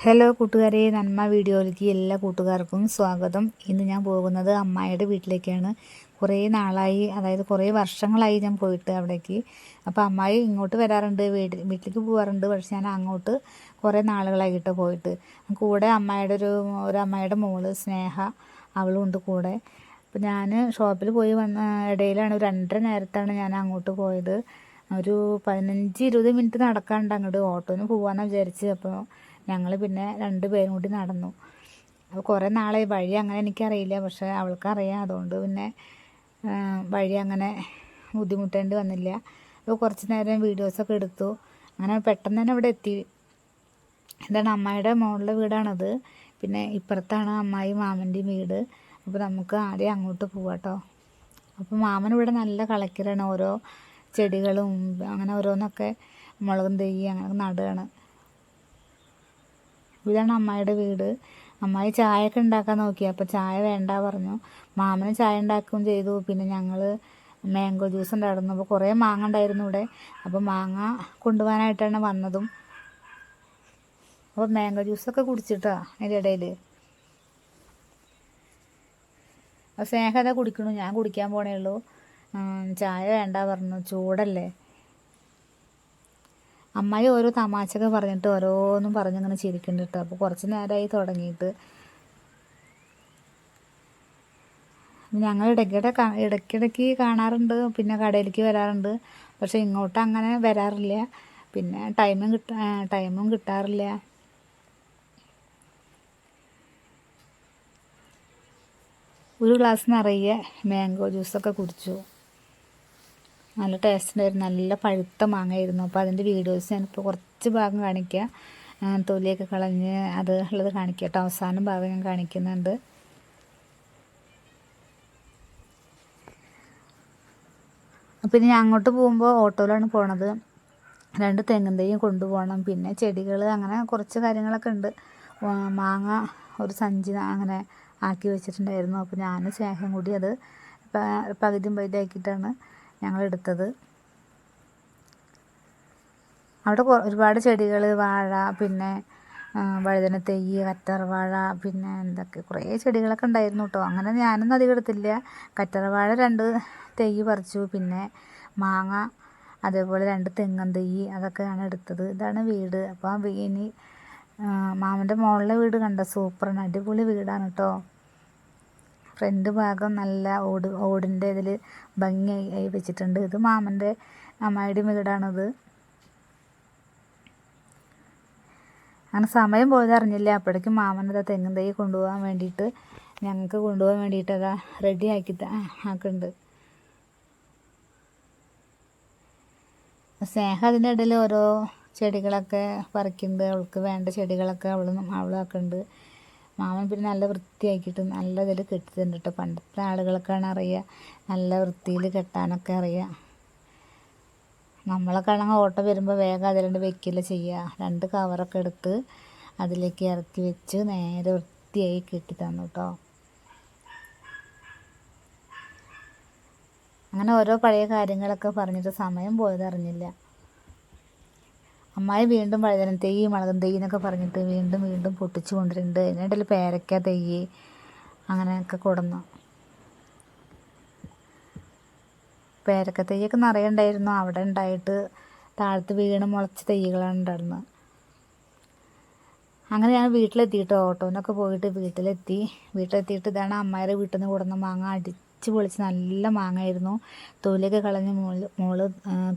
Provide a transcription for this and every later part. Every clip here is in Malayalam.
ഹലോ കൂട്ടുകാരെ, നന്മ വീഡിയോയിലേക്ക് എല്ലാ കൂട്ടുകാർക്കും സ്വാഗതം. ഇന്ന് ഞാൻ പോകുന്നത് അമ്മായിയുടെ വീട്ടിലേക്കാണ്. കുറേ നാളായി, അതായത് കുറേ വർഷങ്ങളായി ഞാൻ പോയിട്ട് അവിടേക്ക്. അപ്പോൾ അമ്മായി ഇങ്ങോട്ട് വരാറുണ്ട്, വീട്ടിലേക്ക് പോകാറുണ്ട്. പക്ഷെ ഞാൻ അങ്ങോട്ട് കുറേ നാളുകളായിട്ട് പോയിട്ട്. കൂടെ അമ്മായിയുടെ ഒരു അമ്മായിയുടെ മോള് സ്നേഹ, അവളും ഉണ്ട് കൂടെ. അപ്പോൾ ഞാൻ ഷോപ്പിൽ പോയി വന്ന ഇടയിലാണ്, ഒരു 2:30 നേരത്താണ് ഞാൻ അങ്ങോട്ട് പോയത്. ഒരു 15-20 മിനിറ്റ് നടക്കാണ്ട് അങ്ങോട്ട്. ഓട്ടോന് പോകാമെന്ന് വിചാരിച്ച്. അപ്പോൾ ഞങ്ങൾ പിന്നെ 2 പേരും കൂടി നടന്നു. അപ്പോൾ കുറേ നാളായി, വഴി അങ്ങനെ എനിക്കറിയില്ല, പക്ഷേ അവൾക്കറിയാം. അതുകൊണ്ട് പിന്നെ വഴി അങ്ങനെ ബുദ്ധിമുട്ടേണ്ടി വന്നില്ല. അപ്പോൾ കുറച്ച് നേരം വീഡിയോസൊക്കെ എടുത്തു. അങ്ങനെ പെട്ടെന്ന് തന്നെ ഇവിടെ എത്തി. എന്താണ്, അമ്മായിയുടെ മോളുടെ വീടാണത്. പിന്നെ ഇപ്പുറത്താണ് അമ്മായി മാമൻ്റെയും വീട്. അപ്പോൾ നമുക്ക് ആദ്യം അങ്ങോട്ട് പോവാം കേട്ടോ. അപ്പോൾ മാമൻ ഇവിടെ നല്ല കളക്കിലാണ്, ഓരോ ചെടികളും അങ്ങനെ ഓരോന്നൊക്കെ മുളകും തൈ അങ്ങനെ നടുകയാണ്. ഇതാണ് അമ്മായിയുടെ വീട്. അമ്മായി ചായയൊക്കെ ഉണ്ടാക്കാൻ നോക്കി. അപ്പോൾ ചായ വേണ്ട പറഞ്ഞു. മാമന് ചായ ഉണ്ടാക്കുകയും ചെയ്തു. പിന്നെ ഞങ്ങൾ മാംഗോ ജ്യൂസ് ഉണ്ടായിരുന്നു. അപ്പോൾ കുറേ മാങ്ങ ഉണ്ടായിരുന്നു ഇവിടെ. അപ്പോൾ മാങ്ങ കൊണ്ടുപോകാനായിട്ടാണ് വന്നതും. അപ്പോൾ മാംഗോ ജ്യൂസൊക്കെ കുടിച്ചിട്ടാ അതിൻ്റെ ഇടയിൽ. അപ്പോൾ സ്നേഹത കുടിക്കണു, ഞാൻ കുടിക്കാൻ പോണേ ഉള്ളൂ. ചായ വേണ്ട പറഞ്ഞു, ചൂടല്ലേ. അമ്മായി ഓരോ തമാശയൊക്കെ പറഞ്ഞിട്ട് ഓരോന്നും പറഞ്ഞിങ്ങനെ ചിരിക്കുന്നുണ്ട് കേട്ടോ. അപ്പോൾ കുറച്ച് നേരമായി തുടങ്ങിയിട്ട്. ഞങ്ങൾ ഇടയ്ക്കിടയ്ക്ക് കാണാറുണ്ട്, പിന്നെ കടയിലേക്ക് വരാറുണ്ട്. പക്ഷേ ഇങ്ങോട്ട് അങ്ങനെ വരാറില്ല. പിന്നെ ടൈമും കിട്ടാറില്ല. ഒരു ഗ്ലാസ് നിറയെ മാംഗോ ജ്യൂസൊക്കെ കുടിച്ചു. നല്ല ടേസ്റ്റ് ഉണ്ടായിരുന്നു, നല്ല പഴുത്ത മാങ്ങയായിരുന്നു. അപ്പോൾ അതിൻ്റെ വീഡിയോസ് ഞാനിപ്പോൾ കുറച്ച് ഭാഗം കാണിക്കാം. തൊലിയൊക്കെ കളഞ്ഞ് അത് ഉള്ളത് കാണിക്കാം കേട്ടോ. അവസാനം ഭാഗം ഞാൻ കാണിക്കുന്നുണ്ട്. പിന്നെ ഞാൻ അങ്ങോട്ട് പോകുമ്പോൾ ഓട്ടോയിലാണ് പോണത്. 2 തെങ്ങിൻ തൈയും കൊണ്ടുപോകണം. പിന്നെ ചെടികൾ, അങ്ങനെ കുറച്ച് കാര്യങ്ങളൊക്കെ ഉണ്ട്. മാങ്ങ ഒരു സഞ്ചി അങ്ങനെ ആക്കി വെച്ചിട്ടുണ്ടായിരുന്നു. അപ്പോൾ ഞാൻ സ്നേഹം കൂടി അത് പകുതിയും ആക്കിയിട്ടാണ് ഞങ്ങൾ എടുത്തത്. അവിടെ ഒരുപാട് ചെടികൾ, വാഴ, പിന്നെ വഴുതന തൈ, കറ്റർവാഴ, പിന്നെ എന്തൊക്കെ കുറേ ചെടികളൊക്കെ ഉണ്ടായിരുന്നു കേട്ടോ. അങ്ങനെ ഞാനൊന്നും അധികം എടുത്തില്ല. കറ്റർവാഴ 2 തൈ പറിച്ചു. പിന്നെ മാങ്ങ, അതേപോലെ 2 തെങ്ങൻ തൈ, അതൊക്കെയാണ് എടുത്തത്. ഇതാണ് വീട്. അപ്പോൾ ഇനി മാമൻ്റെ മോളുടെ വീട് കണ്ട സൂപ്പറാണ്, അടിപൊളി വീടാണ് കേട്ടോ. ഫ്രണ്ട് ഭാഗം നല്ല ഓടിൻ്റെ ഇതിൽ ഭംഗിയായി വെച്ചിട്ടുണ്ട്. ഇത് മാമൻ്റെ അമ്മായിയുടെ വീടാണിത്. അങ്ങനെ സമയം പോയത് അറിഞ്ഞില്ല. അപ്പോഴേക്കും മാമനത് തെങ്ങിൻ തൈ ഞങ്ങൾക്ക് കൊണ്ടുപോകാൻ വേണ്ടിയിട്ട് അതാ റെഡി ആക്കുന്നുണ്ട്. സ്നേഹ അതിൻ്റെ ഇടയിൽ ഓരോ ചെടികളൊക്കെ പറിക്കുന്നുണ്ട്. അവൾക്ക് വേണ്ട ചെടികളൊക്കെ അവളും ആക്കുന്നുണ്ട്. മാമൻ പിന്നെ നല്ല വൃത്തിയാക്കിയിട്ട് നല്ല ഇതിൽ കെട്ടിയിട്ടുണ്ട് കേട്ടോ. പണ്ടത്തെ ആളുകൾക്കാണ് അറിയുക നല്ല വൃത്തിയിൽ കെട്ടാനൊക്കെ അറിയാം. നമ്മളൊക്കെ ആണെങ്കിൽ ഓട്ടോ വരുമ്പോൾ വേഗം അതിലുണ്ട് വെക്കില്ല ചെയ്യുക. 2 കവറൊക്കെ എടുത്ത് അതിലേക്ക് ഇറക്കി വെച്ച് നേരെ വൃത്തിയായി കെട്ടി തന്നു കേട്ടോ. അങ്ങനെ ഓരോ പഴയ കാര്യങ്ങളൊക്കെ പറഞ്ഞിട്ട് സമയം പോയത് അറിഞ്ഞില്ല. അമ്മായി വീണ്ടും വഴുതന തൈ, മുളകും തൈ എന്നൊക്കെ പറഞ്ഞിട്ട് വീണ്ടും പൊട്ടിച്ചു കൊണ്ടിട്ടുണ്ട്. അതിനിടയിൽ പേരയ്ക്ക തൈ അങ്ങനെയൊക്കെ കൊടുന്നു. പേരക്ക തൈയൊക്കെ നിറയെ ഉണ്ടായിരുന്നു. അവിടെ ഉണ്ടായിട്ട് താഴത്ത് വീണ് മുളച്ച തൈകളാണ് ഉണ്ടായിരുന്നത്. അങ്ങനെ ഞാൻ വീട്ടിലെത്തിയിട്ട് ഓട്ടോനൊക്കെ പോയിട്ട് വീട്ടിലെത്തിയിട്ട് ഇതാണ് അമ്മായിയുടെ വീട്ടിൽ നിന്ന് കൊടുന്ന മാങ്ങ. അടിച്ച് പൊളിച്ച് നല്ല മാങ്ങയായിരുന്നു. തൊലിയൊക്കെ കളഞ്ഞ് മോള്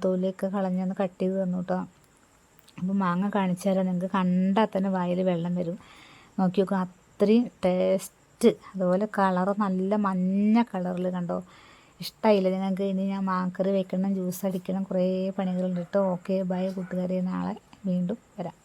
തൊലിയൊക്കെ കളഞ്ഞൊന്ന് കട്ട് ചെയ്ത് തന്നു കേട്ടോ. അപ്പോൾ മാങ്ങ കാണിച്ചു തരാം. നിങ്ങൾക്ക് കണ്ടാൽ തന്നെ വായിൽ വെള്ളം വരും. നോക്കി നോക്കുക, അത്രയും ടേസ്റ്റ്. അതുപോലെ കളറ് നല്ല മഞ്ഞ കളറിൽ കണ്ടോ. ഇഷ്ടമായില്ല നിങ്ങൾക്ക്? ഇനി ഞാൻ മാങ്ങക്കറി വെക്കണം, ജ്യൂസ് അടിക്കണം, കുറേ പണികളുണ്ട് കേട്ടോ. ഓക്കെ, ബൈ കൂട്ടുകാരെ, നാളെ വീണ്ടും വരാം.